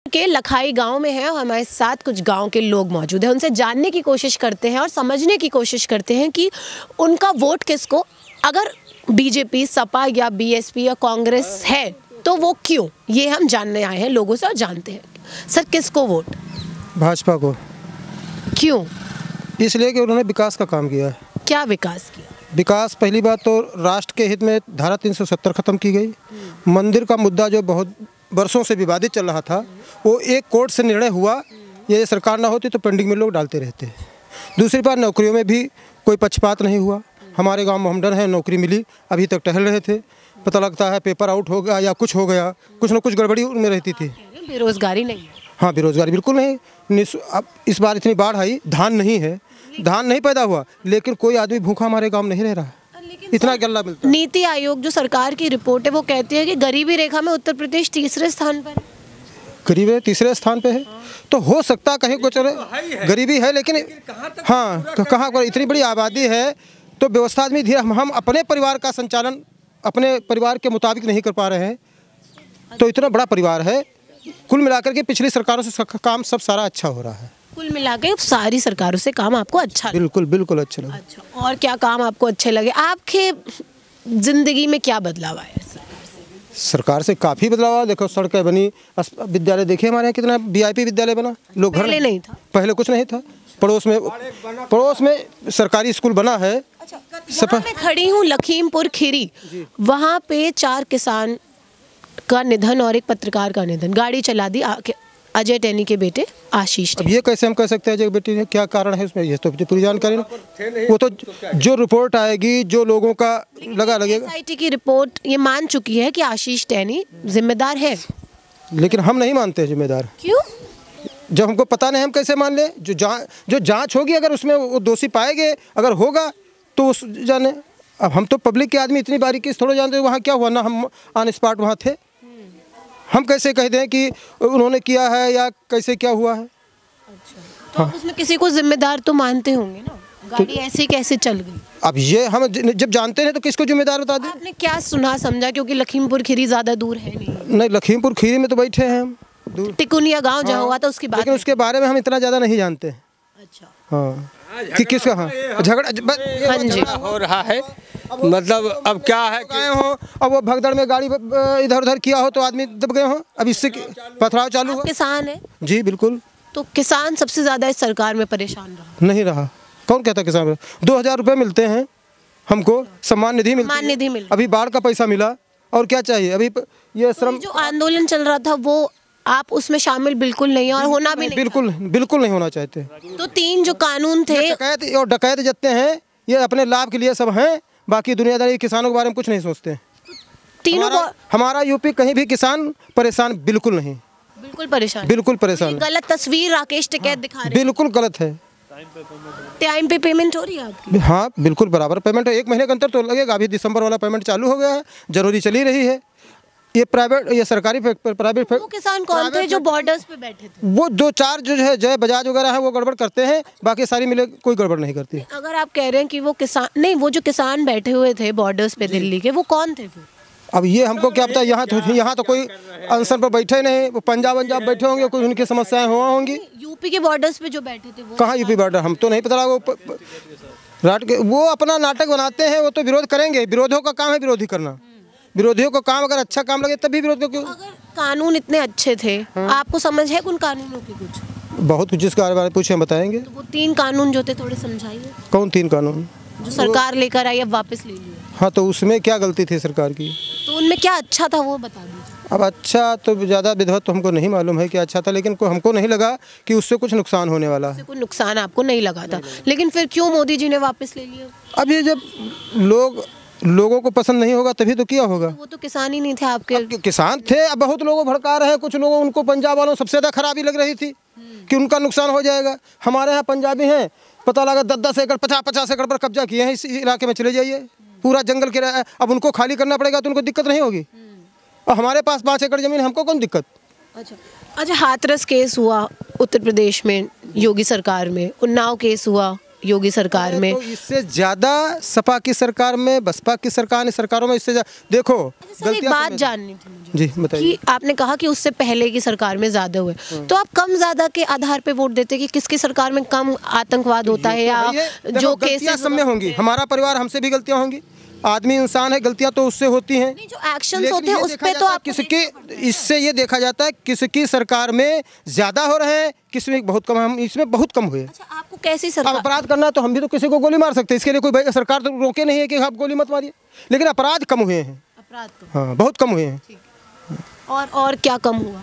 के लखाई गांव में है और हमारे साथ कुछ गांव के लोग मौजूद हैं। उनसे जानने की कोशिश करते हैं और समझने की कोशिश करते हैं कि उनका वोट किसको, अगर बीजेपी, सपा या बीएसपी या कांग्रेस है तो वो क्यों, ये हम जानने आए हैं लोगों से और जानते हैं। सर, किसको वोट? भाजपा को। क्यों? इसलिए कि उन्होंने विकास का काम किया है। क्या विकास किया? विकास, पहली बात तो राष्ट्र के हित में धारा 370 खत्म की गई। मंदिर का मुद्दा जो बहुत वर्षों से विवादित चल रहा था, वो एक कोर्ट से निर्णय हुआ। ये सरकार ना होती तो पेंडिंग में लोग डालते रहते। दूसरी बात, नौकरियों में भी कोई पक्षपात नहीं हुआ। हमारे गांव में हमडन है, नौकरी मिली, अभी तक टहल रहे थे, पता लगता है पेपर आउट हो गया या कुछ हो गया, कुछ ना कुछ गड़बड़ी उनमें रहती थी। बेरोजगारी नहीं है? हाँ, बेरोजगारी बिल्कुल नहीं। अब इस बार इतनी बाढ़ आई, धान नहीं है, धान नहीं पैदा हुआ, लेकिन कोई आदमी भूखा हमारे गांव में नहीं रह रहा है। इतना गल्ला मिलता है। नीति आयोग जो सरकार की रिपोर्ट है वो कहती है कि गरीबी रेखा में उत्तर प्रदेश तीसरे स्थान पर है। गरीबी तीसरे स्थान पे है तो हो सकता कहीं को चले, गरीबी है लेकिन हाँ, कहाँ पर इतनी बड़ी आबादी है तो व्यवस्था आदमी धीरे, हम अपने परिवार का संचालन अपने परिवार के मुताबिक नहीं कर पा रहे हैं। तो इतना बड़ा परिवार है, कुल मिलाकर के पिछली सरकारों से काम सब सारा अच्छा हो रहा है। कुल मिलाकर सारी सरकारों से काम आपको अच्छा? बिल्कुल बिल्कुल अच्छा लगा। अच्छा, और क्या काम आपको अच्छे लगे? आपके जिंदगी में क्या बदलाव आया सरकार से? काफ़ी बदलाव आया। देखो, सड़कें बनी, विद्यालय देखिए हमारे यहाँ कितना वीआईपी विद्यालय बना। लोग घर पहले नहीं था, पहले कुछ नहीं था। पड़ोस में सरकारी स्कूल बना है। अच्छा, मैं खड़ी हूँ लखीमपुर खीरी, वहाँ पे 4 किसान का निधन और एक पत्रकार का निधन। गाड़ी चला दी अजय टैनी के बेटे आशीष। अब ये कैसे हम कह सकते हैं अजय बेटी ने, क्या कारण है उसमें, ये तो पूरी जानकारी नहीं। वो तो जो रिपोर्ट आएगी, जो लोगों का लगेगा। एसआईटी की रिपोर्ट ये मान चुकी है कि आशीष टैनी जिम्मेदार है, लेकिन हम नहीं मानते जिम्मेदार। क्यों? जब हमको पता नहीं हम कैसे मान लें? जो जांच होगी, अगर उसमें वो दोषी पाए गए, अगर होगा तो उस जाने। अब हम तो पब्लिक के आदमी इतनी बारीकी से थोड़ा जानते। वहाँ क्या हुआ ना, हम ऑन स्पॉट वहाँ थे, हम कैसे कह दें कि उन्होंने किया है या कैसे क्या हुआ है। अच्छा, तो हाँ। उसमें किसी को जिम्मेदार तो मानते होंगे ना, गाड़ी तो ऐसे कैसे चल गई? अब ये हम जब जानते हैं तो किसको जिम्मेदार बता दें? आपने क्या सुना समझा, क्योंकि लखीमपुर खीरी ज़्यादा दूर है नहीं। लखीमपुर खीरी में तो बैठे हैं हम, टिकुनिया गांव जहाँ हुआ था उसकी बात, लेकिन उसके बारे में हम इतना ज़्यादा नहीं जानते। अच्छा, हाँ, कि किसका हाँ झगड़ा हाँ जी हो रहा है। मतलब अब क्या है गए हो, अब वो भगदड़ में गाड़ी इधर उधर किया हो तो आदमी दब गए हो, अब इससे पथराव चालू हो। किसान है जी बिल्कुल। तो किसान सबसे ज़्यादा इस सरकार में परेशान रहा? नहीं रहा। कौन कहता किसान? 2000 रुपये मिलते हैं हमको, सम्मान निधि मिलती, अभी बाढ़ का पैसा मिला, और क्या चाहिए? अभी ये श्रम जो आंदोलन चल रहा था वो आप उसमें शामिल बिल्कुल नहीं, और होना भी नहीं, बिल्कुल नहीं होना चाहते। तो 3 जो कानून थे, डकैत जितने हैं ये अपने लाभ के लिए सब हैं, बाकी दुनियादारी किसानों के बारे में कुछ नहीं सोचते। तीनों हमारा यूपी कहीं भी किसान परेशान बिल्कुल नहीं, बिल्कुल परेशान, बिल्कुल परेशान। गलत तस्वीर राकेश टिकैत दिखा रहे, बिल्कुल गलत है। टाइम पे पेमेंट हो रही है आपकी? हाँ बिल्कुल बराबर पेमेंट है, 1 महीने का अंतर तो लगेगा। अभी दिसंबर वाला पेमेंट चालू हो गया है, जनवरी चली रही है। ये प्राइवेट, ये सरकारी प्राइवेट। वो किसान कौन थे जो बॉर्डर्स पे बैठे थे? वो 2-4 जो है जय बजाज वगैरह है, वो गड़बड़ करते हैं, बाकी सारी मिले कोई गड़बड़ नहीं करती। अगर आप कह रहे हैं कि वो किसान नहीं, वो जो किसान बैठे हुए थे बॉर्डर्स पे दिल्ली के, वो कौन थे फिर? अब ये हमको क्या पता। यहाँ तो कोई अनशन पर बैठे नहीं, वो पंजाब बैठे होंगे, कोई उनकी समस्याएं हुआ होंगी। यूपी के बॉर्डर्स पे जो बैठे थे वो कहाँ यूपी बॉर्डर, हम तो नहीं पता। वो अपना नाटक बनाते हैं, वो तो विरोध करेंगे, विरोधियों का काम है विरोधी करना। विरोधियों को काम, अगर अच्छा काम लगे तभी विरोध क्यों? अगर कानून इतने अच्छे थे, आपको समझ है उन कानूनों की? कुछ बहुत कुछ, जिसके बारे में पूछे हम बताएंगे। तो वो 3 कानून जो थे थोड़े समझाइए। कौन 3 कानून? जो सरकार लेकर आई अब वापस ले लिए। हाँ, तो उसमें क्या गलती थी सरकार की? तो उनमें क्या अच्छा था वो बता दीजिए। अब अच्छा तो ज़्यादा विधिवत तो हमको नहीं मालूम है कि अच्छा था, लेकिन हमको नहीं लगा कि उससे कुछ नुकसान होने वाला है। कोई नुकसान आपको नहीं लगा था, लेकिन फिर क्यों मोदी जी ने वापस ले लिया? अब ये जब लोगों को पसंद नहीं होगा तभी तो किया होगा। वो तो किसान ही नहीं थे आपके। किसान थे, अब बहुत लोगों भड़का रहे हैं। कुछ लोगों, उनको पंजाब वालों सबसे ज़्यादा खराबी लग रही थी कि उनका नुकसान हो जाएगा। हमारे यहाँ पंजाबी हैं, पता लगा 10-10 एकड़ 50-50 एकड़ पर कब्जा किए हैं। इस इलाके में चले जाइए, पूरा जंगल के, अब उनको खाली करना पड़ेगा तो उनको दिक्कत नहीं होगी। और हमारे पास 5 एकड़ ज़मीन, हमको कौन दिक्कत? अच्छा, हाथरस केस हुआ उत्तर प्रदेश में योगी सरकार में, उन्नाव केस हुआ योगी सरकार में। तो इससे ज़्यादा सपा की सरकार में, बसपा की सरकारों में इससे देखो सर एक बात जाननी थी मुझे जी बताइए। कि आपने कहा कि उससे पहले की सरकार में ज्यादा हुए, तो आप कम ज्यादा के आधार पे वोट देते कि किसकी सरकार में कम आतंकवाद होता है या जो केसेस सब में होंगी। हमारा परिवार हमसे भी गलतियां होंगी, आदमी इंसान है, गलतियां तो उससे होती हैं। जो एक्शंस होते हैं उस पे तो आप किसकी, इससे ये देखा जाता है किसकी सरकार में ज्यादा हो रहे हैं, किसमें बहुत कम, हम इसमें बहुत कम हुए। अच्छा, आपको कैसी अब सरकार अपराध करना है तो हम भी तो किसी को गोली मार सकते हैं, इसके लिए कोई सरकार तो रोके नहीं है कि आप गोली मत मारिए, लेकिन अपराध कम हुए हैं। अपराध कम, हाँ बहुत कम हुए हैं। और क्या कम हुआ?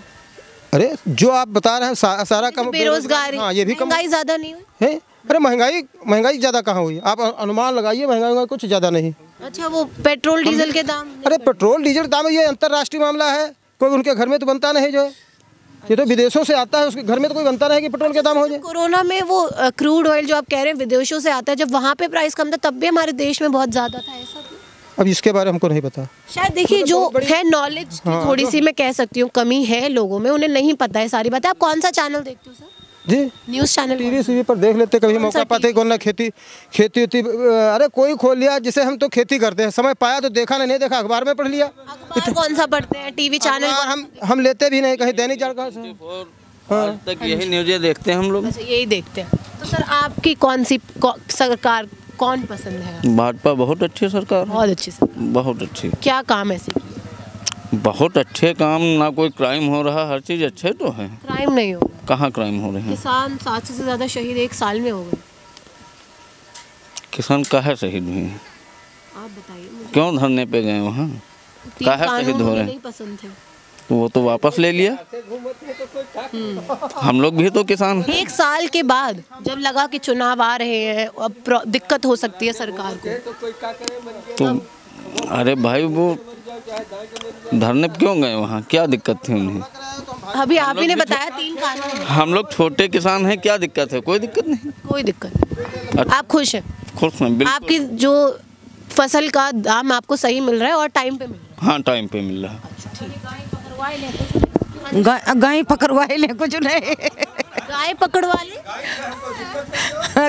अरे जो आप बता रहे हैं सारा कम, बेरोजगारी, हाँ ये भी कम महंगाई ज्यादा नहीं हुई है। अरे महंगाई ज़्यादा कहाँ हुई, आप अनुमान लगाइए, महंगाई कुछ ज़्यादा नहीं। अच्छा, वो पेट्रोल डीजल के दाम, अरे पेट्रोल डीजल दाम ये अंतर्राष्ट्रीय मामला है, कोई उनके घर में तो बनता नहीं, जो है ये तो विदेशों से आता है, उसके घर में तो कोई बनता नहीं कि पेट्रोल के दाम हो जाए। कोरोना में वो क्रूड ऑयल जो आप कह रहे हैं विदेशों से आता है, जब वहाँ पे प्राइस कम था तब भी हमारे देश में बहुत ज्यादा था, ऐसा क्यों? अब इसके बारे में हमको नहीं पता। शायद देखिए जो है नॉलेज की थोड़ी सी मैं कह सकती हूँ कमी है लोगों में, उन्हें नहीं पता है सारी बातें। आप कौन सा चैनल देखते हो सर? जी न्यूज़ चैनल, टीवी पर देख लेते, कभी मौका पाते, वरना खेती अरे कोई खोल लिया, जिसे हम तो खेती करते हैं, समय पाया तो देखा, नहीं देखा अखबार में पढ़ लिया। अखबार कौन सा पढ़ते हैं? टीवी चैनल हम लेते भी नहीं, कहीं दैनिक जागरण से आज तक यही न्यूज़ें देखते हैं हम लोग। अच्छा, यही देखते हैं। तो सर आपकी कौन सी सरकार कौन पसंद है? भाजपा बहुत अच्छी सरकार है, बहुत अच्छी सरकार, बहुत अच्छी। क्या काम ऐसे किए? बहुत अच्छे काम, ना कोई क्राइम हो रहा, हर चीज़ अच्छे तो है। क्राइम नहीं हो, कहाँ क्राइम हो रहे हैं? किसान 700 से ज़्यादा शहीद एक साल में हो गए। किसान काहे शहीद हुए हैं? आप बताइए मुझे। क्यों धरने पे गए वहाँ? काहे शहीद हो रहे हैं? नहीं पसंद थे, तो वो तो वापस ले लिया। हम लोग भी तो किसान हैं। एक साल के बाद जब लगा कि चुनाव आ रहे हैं, अब दिक्कत हो सकती है सरकार को, तो अरे भाई वो धरने पे क्यों गए वहाँ? क्या दिक्कत थी उन्हें? अभी आप ही ने बताया 3 कानून। हम लोग छोटे किसान हैं, क्या दिक्कत है? कोई दिक्कत नहीं, कोई दिक्कत नहीं। आप खुश हैं? खुश हैं बिल्कुल। आपकी जो फसल का दाम आपको सही मिल रहा है और टाइम पे मिल रहा है? हाँ टाइम पे मिल रहा है। गाय पकड़वाए ले कुछ नहीं। गाय पकड़वा ले,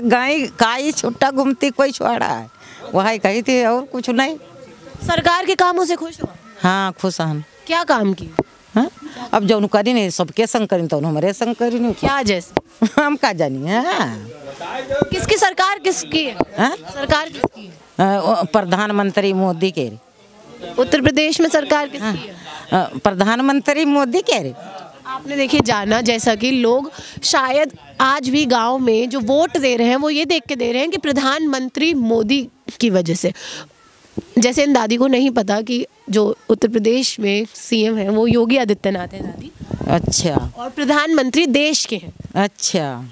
गाय काई छुट्टा घूमती कोई छुआड़ा है, वही कही थी और कुछ नहीं। सरकार के कामों से खुश हो? हाँ खुश हन। क्या काम की? हाँ? अब जौन करी नहीं सबके संग करी तो हमारे संग करी नहीं, क्या जैसे? हम का जानी। हाँ किसकी सरकार किसकी है? हाँ? सरकार किसकी है? प्रधानमंत्री मोदी के। उत्तर प्रदेश में सरकार किसकी है? प्रधानमंत्री मोदी कह रहे। आपने देखिए जाना जैसा कि लोग शायद आज भी गांव में जो वोट दे रहे हैं वो ये देख के दे रहे हैं कि प्रधानमंत्री मोदी की वजह से। जैसे इन दादी को नहीं पता कि जो उत्तर प्रदेश में सीएम है वो योगी आदित्यनाथ है दादी। अच्छा। और प्रधानमंत्री देश के हैं। अच्छा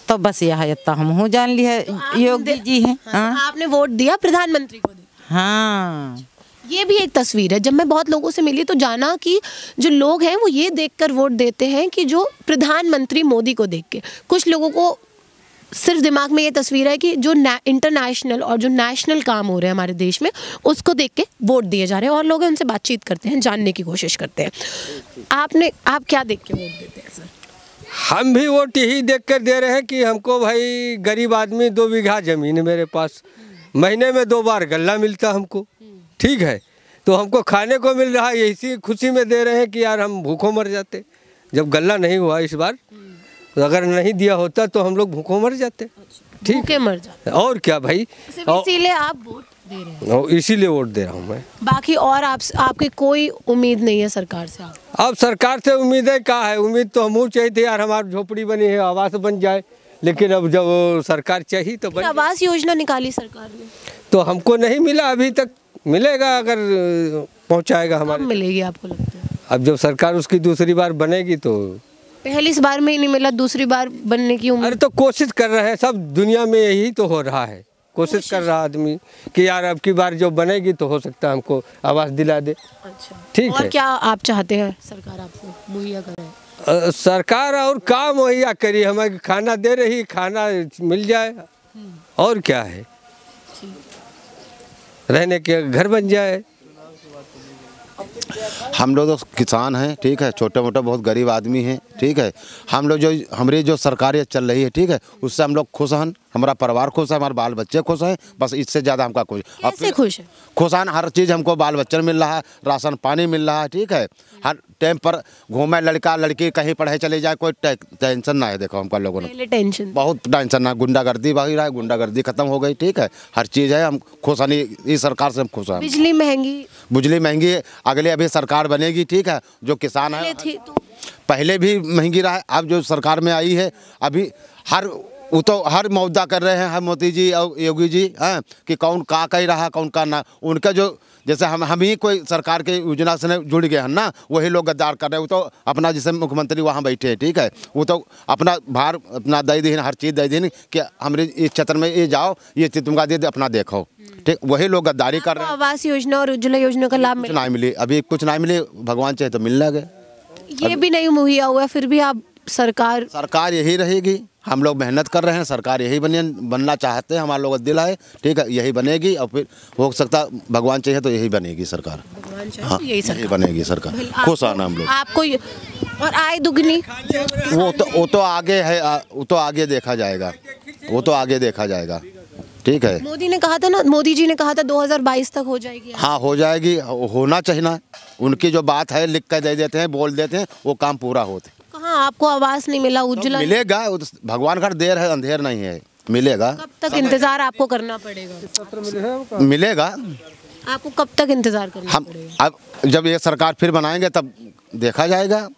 तो बस यह इतना हम हो जान लिया योगी जी हैं। हाँ, आपने वोट दिया प्रधानमंत्री को दिया। हाँ ये भी एक तस्वीर है। जब मैं बहुत लोगों से मिली तो जाना कि जो लोग हैं वो ये देखकर वोट देते हैं कि जो प्रधानमंत्री मोदी को देख के। कुछ लोगों को सिर्फ दिमाग में ये तस्वीर है कि जो इंटरनेशनल और जो नेशनल काम हो रहे हैं हमारे देश में उसको देख के वोट दिए जा रहे हैं, और लोग उनसे बातचीत करते हैं, जानने की कोशिश करते हैं। आप क्या देख के वोट देते हैं सर? हम भी वोट यही देख कर दे रहे हैं कि हमको भाई गरीब आदमी 2 बीघा ज़मीन है मेरे पास, महीने में 2 बार गल्ला मिलता हमको, ठीक है, तो हमको खाने को मिल रहा है, इसी खुशी में दे रहे हैं कि यार हम भूखों मर जाते। जब गल्ला नहीं हुआ इस बार, तो अगर नहीं दिया होता तो हम लोग भूखों मर जाते। ठीक, भूखे मर जाते। और क्या भाई, इसीलिए आप वोट दे रहे हैं? इसीलिए वोट दे रहा हूँ मैं। बाकी और आपकी कोई उम्मीद नहीं है सरकार से? अब सरकार से उम्मीदें क्या है? उम्मीद तो हमू चाहिए थे यार, हमारी झोपड़ी बनी है, आवास बन जाए, लेकिन अब जब सरकार चाहिए तो बन। आवास योजना निकाली सरकार ने तो हमको नहीं मिला अभी तक, मिलेगा अगर पहुंचाएगा हमारे। मिलेगी आपको लगता है? अब जब सरकार उसकी दूसरी बार बनेगी तो। पहली इस बार में ही नहीं मिला, दूसरी बार बनने की उम्मीद? अरे तो कोशिश कर रहे हैं, सब दुनिया में यही तो हो रहा है, कोशिश कर रहा आदमी कि यार अब की बार जो बनेगी तो हो सकता है हमको आवास दिला दे। अच्छा ठीक है। और क्या आप चाहते हैं सरकार आपको मुहैया कराए? सरकार और काम मुहैया करी, हमें खाना दे रही, खाना मिल जाए, और क्या है, रहने के घर बन जाए। हम लोग तो किसान हैं, ठीक है, छोटे मोटे बहुत गरीब आदमी हैं, ठीक है, हम लोग जो हमारी जो सरकारें चल रही है, ठीक है, उससे हम लोग खुश हैं, हमारा परिवार खुश है, हमारे बाल बच्चे खुश हैं, बस इससे ज़्यादा हमका कुछ। कैसे खुश है? खुश हैं, हर चीज़ हमको बाल बच्चन मिल रहा है, राशन पानी मिल रहा है, ठीक है। हर टाइम पर घूमे लड़का लड़की कहीं पढ़े चले जाए, कोई टेंशन ना है। देखो हमका लोगों ने पहले टेंशन, बहुत टेंशन ना, गुंडागर्दी भागी रहा है, गुंडागर्दी खत्म हो गई, ठीक है। हर चीज़ है, हम खुश हैं, इस सरकार से हम खुश हैं। बिजली महंगी अगले अभी सरकार बनेगी, ठीक है। जो किसान है थी तो पहले भी महंगी रहा है, अब जो सरकार में आई है अभी हर मुद्दा कर रहे हैं, हम मोदी जी और योगी जी हैं कि कौन का कह रहा, कौन का ना। उनका जो जैसे हम ही कोई सरकार के योजना से जुड़ गए हैं ना, वही लोग गद्दार कर रहे हैं। वो तो अपना जैसे मुख्यमंत्री वहाँ बैठे हैं, ठीक है, वो तो अपना भार अपना दे दी, हर चीज़ दे दी कि हमारे इस क्षेत्र में ये जाओ, ये चीज़ तुमका दे अपना देखो, ठीक। वही लोग गद्दारी कर रहे हैं। आवास योजना और उज्ज्वला योजना का लाभ कुछ नहीं मिली, अभी कुछ नहीं मिली, भगवान चाहे तो मिल लगे। ये भी नहीं मुहैया हुआ, फिर भी आप सरकार यही रहेगी। हम लोग मेहनत कर रहे हैं, सरकार यही बनना चाहते हैं, हमारे लोग दिल है, ठीक है, यही बनेगी। और फिर हो सकता भगवान चाहिए तो यही बनेगी सरकार। हाँ, यही बनेगी सरकार, खुश आना हम लोग। आपको और आय दुगनी वो तो आगे है, वो तो आगे देखा जाएगा, वो तो आगे देखा जाएगा, ठीक है। मोदी जी ने कहा था 2022 तक हो जाएगी। हाँ हो जाएगी, होना चाहिए ना। उनकी जो बात है लिख कर दे देते हैं, बोल देते हैं, वो काम पूरा होते। कहाँ आपको आवास नहीं मिला? उज्ज्वला मिलेगा, भगवान का देर है, अंधेर नहीं है, मिलेगा। कब तक इंतजार आपको करना पड़ेगा? मिलेगा। आपको कब तक इंतजार करना पड़ेगा? अब जब ये सरकार फिर बनाएंगे तब देखा जाएगा। हाँ।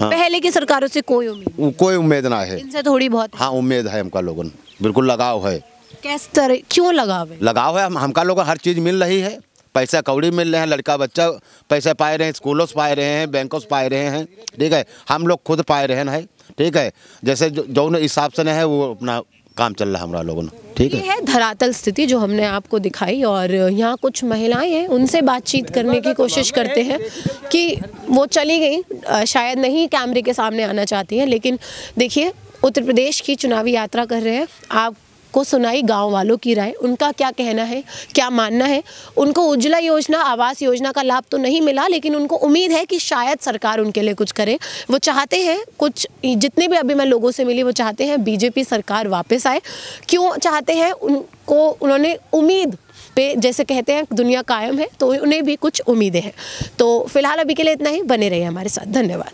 पहले की सरकारों से कोई उम्मीद ना है, इनसे थोड़ी बहुत। हाँ उम्मीद है हमका लोगों, बिल्कुल लगाव है। किस तरह, क्यों लगाव है? लगाव है, हमका लोगों हर चीज़ मिल रही है, पैसा कौड़ी मिल रहे हैं, लड़का बच्चा पैसे पाए रहे हैं, स्कूलों से पाए रहे हैं, बैंकों से पाए रहे हैं, ठीक है। हम लोग खुद पाए रहे हैं, ठीक है। जैसे जो हिसाब से है वो अपना काम चल रहा है हमारा लोगों, ठीक है। ये है धरातल स्थिति जो हमने आपको दिखाई। और यहाँ कुछ महिलाएं हैं, उनसे बातचीत करने की कोशिश करते हैं कि वो चली गई, शायद नहीं कैमरे के सामने आना चाहती हैं, लेकिन देखिए उत्तर प्रदेश की चुनावी यात्रा कर रहे हैं। आपको सुनाई गांव वालों की राय, उनका क्या कहना है, क्या मानना है। उनको उज्ज्वला योजना, आवास योजना का लाभ तो नहीं मिला, लेकिन उनको उम्मीद है कि शायद सरकार उनके लिए कुछ करे। वो चाहते हैं, कुछ जितने भी अभी मैं लोगों से मिली, वो चाहते हैं बीजेपी सरकार वापस आए। क्यों चाहते हैं? उन्होंने उम्मीद पे, जैसे कहते हैं दुनिया कायम है, तो उन्हें भी कुछ उम्मीदें हैं। तो फिलहाल अभी के लिए इतना ही। बने रहिए हमारे साथ, धन्यवाद।